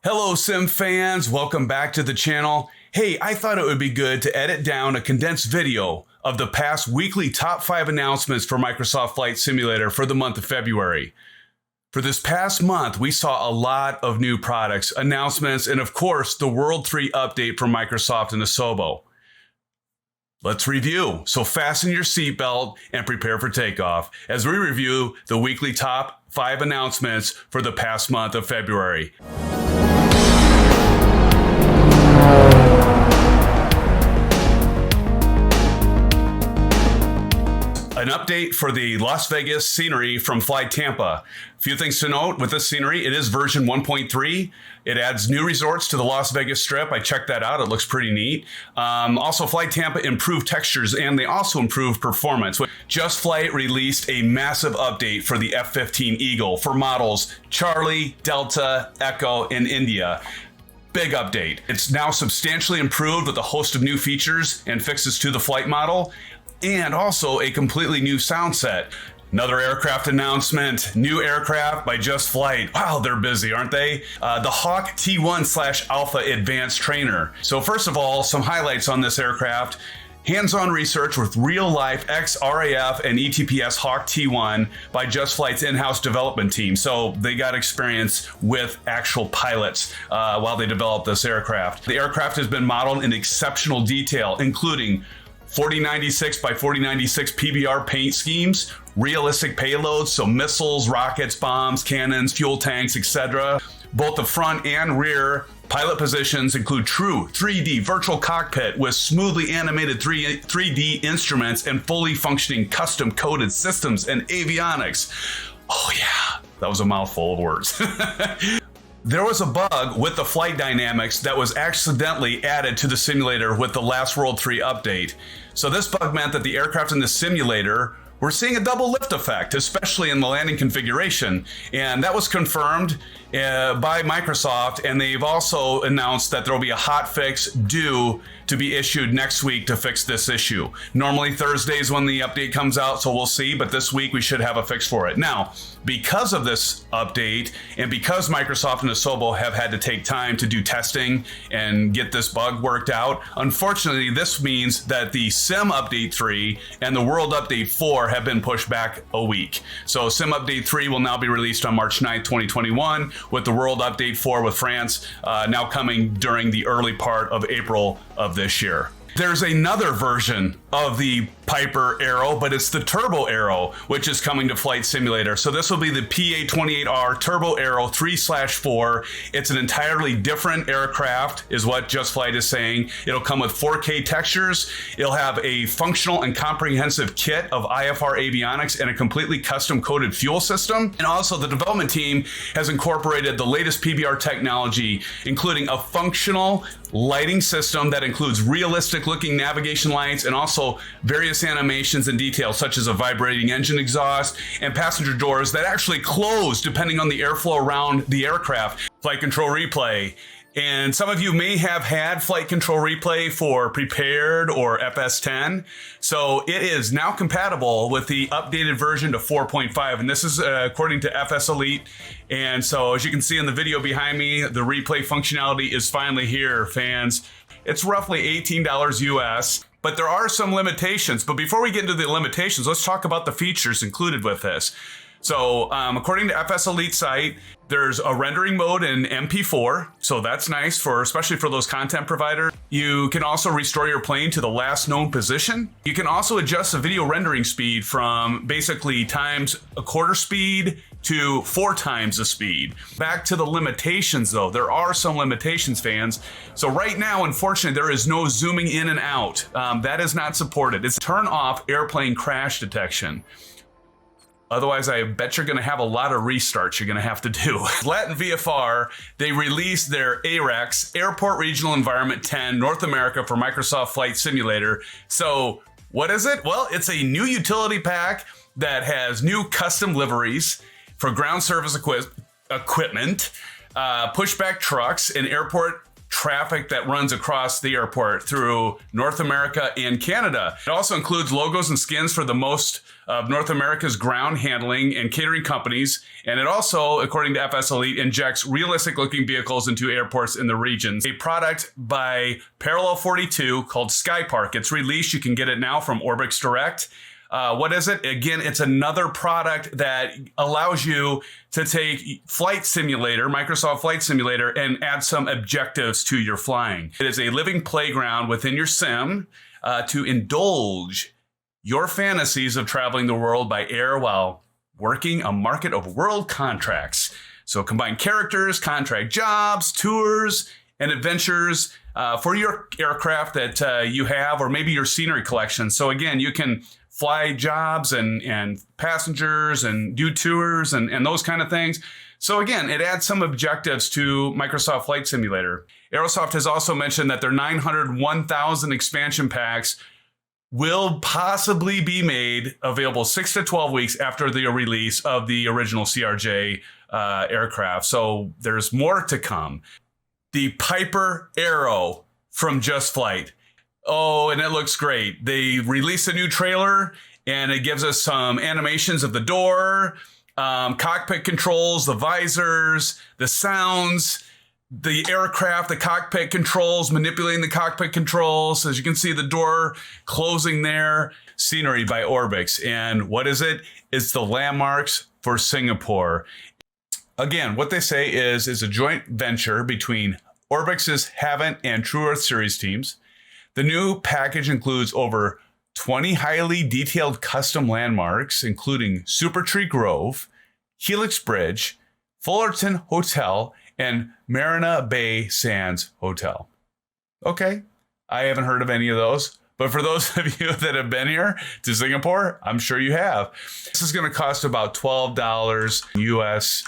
Hello Sim fans, welcome back to the channel. Hey, I thought it would be good to edit down a condensed video of the past weekly top 5 announcements for Microsoft Flight Simulator for the month of February. For this past month, we saw a lot of new products, announcements, and of course, the World 3 update from Microsoft and Asobo. Let's review. So fasten your seatbelt and prepare for takeoff as we review the weekly top 5 announcements for the past month of February. An update for the Las Vegas scenery from FlyTampa. A few things to note with this scenery. It is version 1.3. It adds new resorts to the Las Vegas Strip. I checked that out. It looks pretty neat. Also, FlyTampa improved textures and they also improved performance. Just Flight released a massive update for the F-15 Eagle for models Charlie, Delta, Echo, and India. Big update. It's now substantially improved with a host of new features and fixes to the flight model, and also a completely new sound set. Another aircraft announcement, new aircraft by Just Flight. Wow, they're busy, aren't they? The Hawk T1/Alpha Advanced Trainer. So first of all, some highlights on this aircraft. Hands-on research with real-life XRAF and ETPS Hawk T1 by Just Flight's in-house development team. So they got experience with actual pilots while they developed this aircraft. The aircraft has been modeled in exceptional detail, including 4096 by 4096 PBR paint schemes, realistic payloads, so missiles, rockets, bombs, cannons, fuel tanks, etc. Both the front and rear pilot positions include true 3D virtual cockpit with smoothly animated 3D instruments and fully functioning custom coded systems and avionics. Oh yeah, that was a mouthful of words. There was a bug with the flight dynamics that was accidentally added to the simulator with the last World 3 update. So this bug meant that the aircraft in the simulator were seeing a double lift effect, especially in the landing configuration. And that was confirmed by Microsoft, and they've also announced that there'll be a hot fix due to be issued next week to fix this issue. Normally Thursdays when the update comes out, so we'll see, but this week we should have a fix for it. Now, because of this update, and because Microsoft and Asobo have had to take time to do testing and get this bug worked out, unfortunately this means that the Sim Update 3 and the World Update 4 have been pushed back a week. So Sim Update 3 will now be released on March 9th, 2021, with the World Update 4 with France now coming during the early part of April of this year. There's another version of the Piper Arrow, but it's the Turbo Arrow, which is coming to Flight Simulator. So this will be the PA-28R Turbo Arrow 3/4. It's an entirely different aircraft, is what Just Flight is saying. It'll come with 4K textures. It'll have a functional and comprehensive kit of IFR avionics and a completely custom-coded fuel system. And also, the development team has incorporated the latest PBR technology, including a functional lighting system that includes realistic-looking navigation lights and also various animations and details such as a vibrating engine exhaust and passenger doors that actually close depending on the airflow around the aircraft. Flight control replay. And some of you may have had flight control replay for Prepared or FS10. So it is now compatible with the updated version to 4.5. And this is according to FS Elite. And so as you can see in the video behind me, the replay functionality is finally here, fans. It's roughly $18 US. But there are some limitations. But before we get into the limitations, let's talk about the features included with this. So according to FS Elite site, there's a rendering mode in MP4. So that's nice for, especially for those content providers. You can also restore your plane to the last known position. You can also adjust the video rendering speed from basically times a quarter speed to 4 times the speed. Back to the limitations though, there are some limitations, fans. So right now, unfortunately, there is no zooming in and out. That is not supported. It's turn off airplane crash detection. Otherwise, I bet you're going to have a lot of restarts you're going to have to do. Latin VFR, they released their AREX, Airport Regional Environment 10, North America for Microsoft Flight Simulator. So what is it? Well, it's a new utility pack that has new custom liveries for ground service equipment, pushback trucks, and airport traffic that runs across the airport through North America and Canada. It also includes logos and skins for the most of North America's ground handling and catering companies. And it also, according to FS Elite, injects realistic looking vehicles into airports in the regions. A product by Parallel 42 called Skypark. It's released. You can get it now from Orbix Direct. What is it? Again, it's another product that allows you to take Flight Simulator, Microsoft Flight Simulator, and add some objectives to your flying. It is a living playground within your sim to indulge your fantasies of traveling the world by air while working a market of world contracts. So combine characters, contract jobs, tours, and adventures for your aircraft that you have, or maybe your scenery collection. So again, you can fly jobs and passengers and do tours and those kind of things. So again, it adds some objectives to Microsoft Flight Simulator. Aerosoft has also mentioned that their 901,000 expansion packs will possibly be made available 6 to 12 weeks after the release of the original CRJ aircraft. So there's more to come. The Piper Arrow from Just Flight. Oh, and it looks great. They released a new trailer and it gives us some animations of the door, cockpit controls, the visors, the sounds, the aircraft, the cockpit controls, manipulating the cockpit controls. As you can see, the door closing there. Scenery by Orbix. And what is it? It's the landmarks for Singapore. Again, what they say is a joint venture between Orbix's Havant and True Earth series teams. The new package includes over 20 highly detailed custom landmarks, including Supertree Grove, Helix Bridge, Fullerton Hotel, and Marina Bay Sands Hotel. Okay, I haven't heard of any of those, but for those of you that have been here to Singapore, I'm sure you have. This is going to cost about $12 US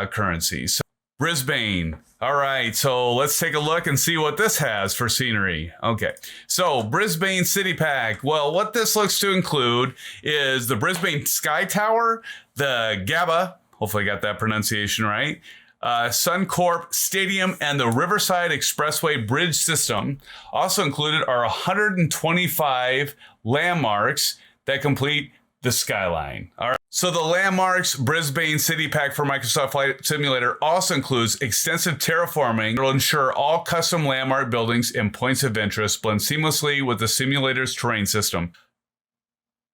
currency. So Brisbane. All right, so let's take a look and see what this has for scenery. Okay, so Brisbane City Pack. Well, what this looks to include is the Brisbane Sky Tower, the GABA, hopefully I got that pronunciation right, Suncorp Stadium, and the Riverside Expressway Bridge System. Also included are 125 landmarks that complete the skyline. All right. So the Landmarks Brisbane City Pack for Microsoft Flight Simulator also includes extensive terraforming that will ensure all custom landmark buildings and points of interest blend seamlessly with the simulator's terrain system.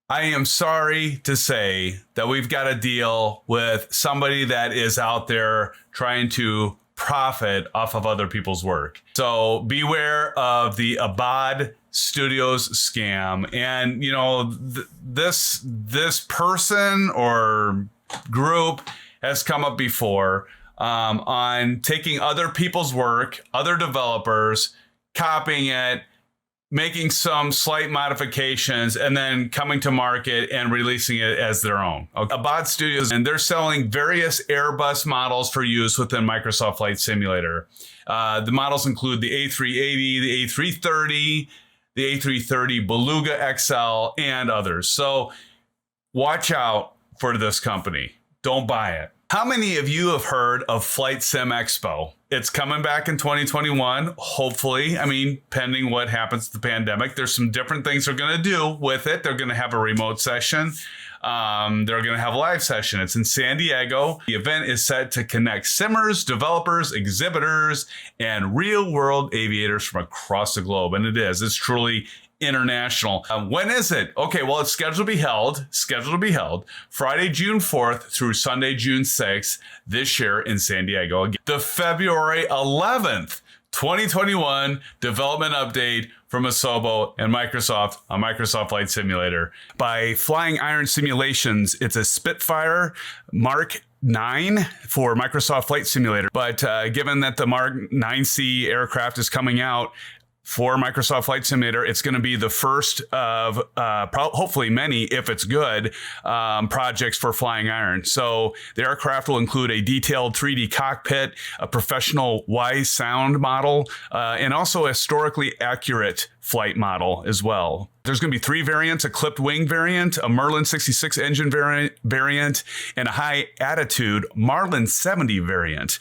I am sorry to say that we've got to deal with somebody that is out there trying to profit off of other people's work. So beware of the Abad Studios scam. And, you know, this person or group has come up before on taking other people's work, other developers, copying it, making some slight modifications, and then coming to market and releasing it as their own. Abad Studios, and they're selling various Airbus models for use within Microsoft Flight Simulator. The models include the A380, the A330, the A330 Beluga XL, and others. So watch out for this company. Don't buy it. How many of you have heard of Flight Sim Expo? It's coming back in 2021, hopefully. I mean, pending what happens to the pandemic. There's some different things they're going to do with it. They're going to have a remote session. They're going to have a live session. It's in San Diego. The event is set to connect simmers, developers, exhibitors, and real-world aviators from across the globe. And it is. It's truly international. When is it? Okay, well, it's scheduled to be held Friday, June 4th through Sunday, June 6th this year in San Diego. Again, the February 11th, 2021 development update from Asobo and Microsoft on Microsoft Flight Simulator. By Flying Iron Simulations, it's a Spitfire Mark 9 for Microsoft Flight Simulator. But given that the Mark 9C aircraft is coming out for Microsoft Flight Simulator, it's going to be the first of hopefully many, if it's good, projects for Flying Iron. So the aircraft will include a detailed 3D cockpit, a professional wise sound model, and also a historically accurate flight model as well. There's going to be 3 variants: a clipped wing variant, a Merlin 66 engine variant, and a high attitude Marlin 70 variant.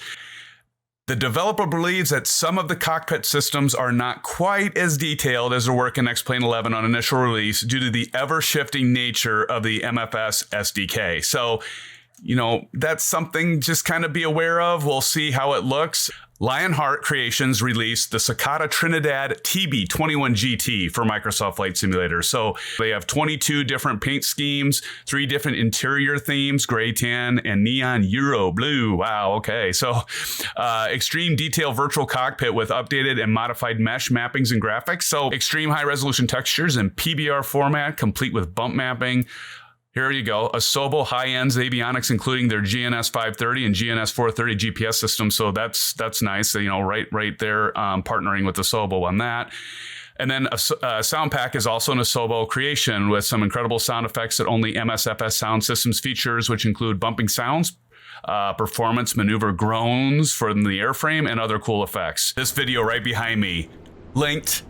The developer believes that some of the cockpit systems are not quite as detailed as their work in X-Plane 11 on initial release due to the ever-shifting nature of the MFS SDK. So, that's something just kind of be aware of. We'll see how it looks. Lionheart Creations released the Cicada Trinidad TB21 GT for Microsoft Flight Simulator. So they have 22 different paint schemes, 3 different interior themes, gray, tan, and neon Euro blue. Wow, okay. So extreme detail virtual cockpit with updated and modified mesh mappings and graphics. So extreme high resolution textures in PBR format, complete with bump mapping. Here you go. Asobo high-ends avionics, including their GNS 530 and GNS 430 GPS systems. So that's nice. Right there, partnering with Asobo on that. And then a sound pack is also an Asobo creation with some incredible sound effects that only MSFS sound systems features, which include bumping sounds, performance maneuver groans from the airframe, and other cool effects. This video right behind me, linked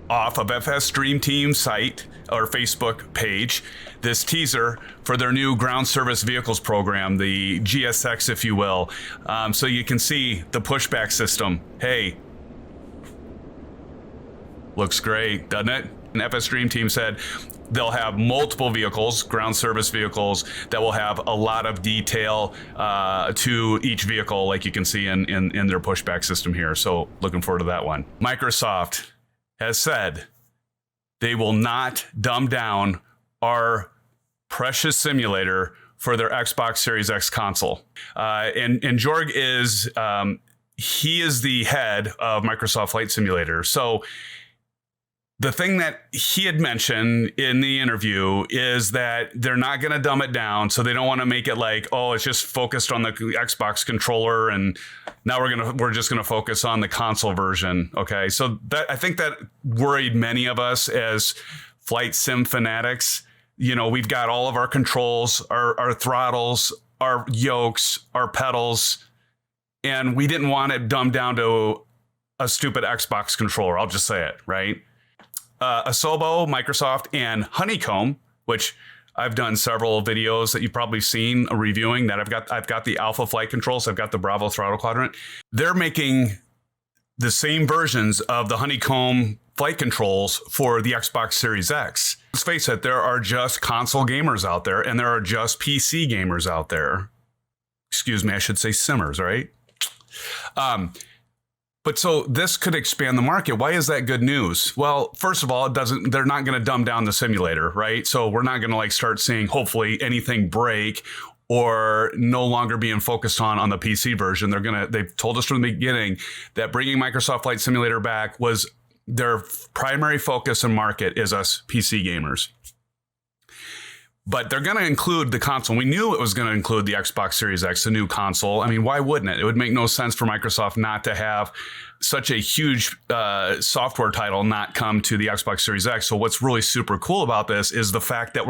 off of FS Dream Team site or Facebook page, this teaser for their new ground service vehicles program, the GSX, if you will. So you can see the pushback system. Hey, looks great, doesn't it? And FS Dream Team said they'll have multiple vehicles, ground service vehicles, that will have a lot of detail to each vehicle, like you can see in their pushback system here. So looking forward to that one. Microsoft has said they will not dumb down our precious simulator for their Xbox Series X console. And Jorg is, he is the head of Microsoft Flight Simulator. So the thing that he had mentioned in the interview is that they're not going to dumb it down. So they don't want to make it like, oh, it's just focused on the Xbox controller, and now we're just going to focus on the console version. Okay. So I think that worried many of us as flight sim fanatics. We've got all of our controls, our throttles, our yokes, our pedals, and we didn't want it dumbed down to a stupid Xbox controller. I'll just say it, right? Asobo, Microsoft, and Honeycomb, which I've done several videos that you've probably seen reviewing. That I've got the Alpha flight controls. I've got the Bravo throttle quadrant. They're making the same versions of the Honeycomb flight controls for the Xbox Series X. Let's face it, there are just console gamers out there, and there are just PC gamers out there. Excuse me, I should say simmers, right? But so this could expand the market. Why is that good news? Well, first of all, they're not going to dumb down the simulator, right? So we're not going to start seeing, hopefully, anything break or no longer being focused on the PC version. They've told us from the beginning that bringing Microsoft Flight Simulator back was their primary focus and market is us PC gamers. But they're going to include the console. We knew it was going to include the Xbox Series X, the new console. I mean, why wouldn't it? It would make no sense for Microsoft not to have such a huge software title not come to the Xbox Series X. So what's really super cool about this is the fact that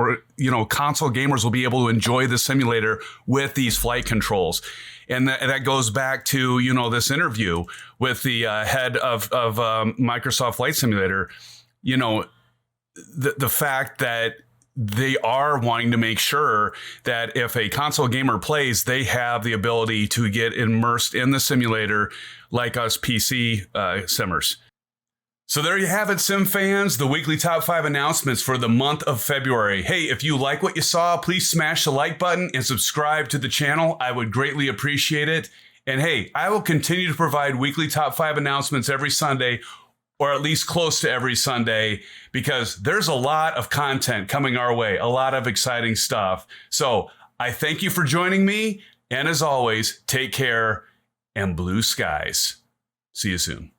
console gamers will be able to enjoy the simulator with these flight controls. And that goes back to, this interview with the head of Microsoft Flight Simulator. The fact that they are wanting to make sure that if a console gamer plays, they have the ability to get immersed in the simulator like us PC simmers. So there you have it, Sim fans, the weekly top 5 announcements for the month of February. Hey, if you like what you saw, please smash the like button and subscribe to the channel. I would greatly appreciate it. And hey, I will continue to provide weekly top 5 announcements every Sunday, or at least close to every Sunday, because there's a lot of content coming our way, a lot of exciting stuff. So I thank you for joining me. And as always, take care and blue skies. See you soon.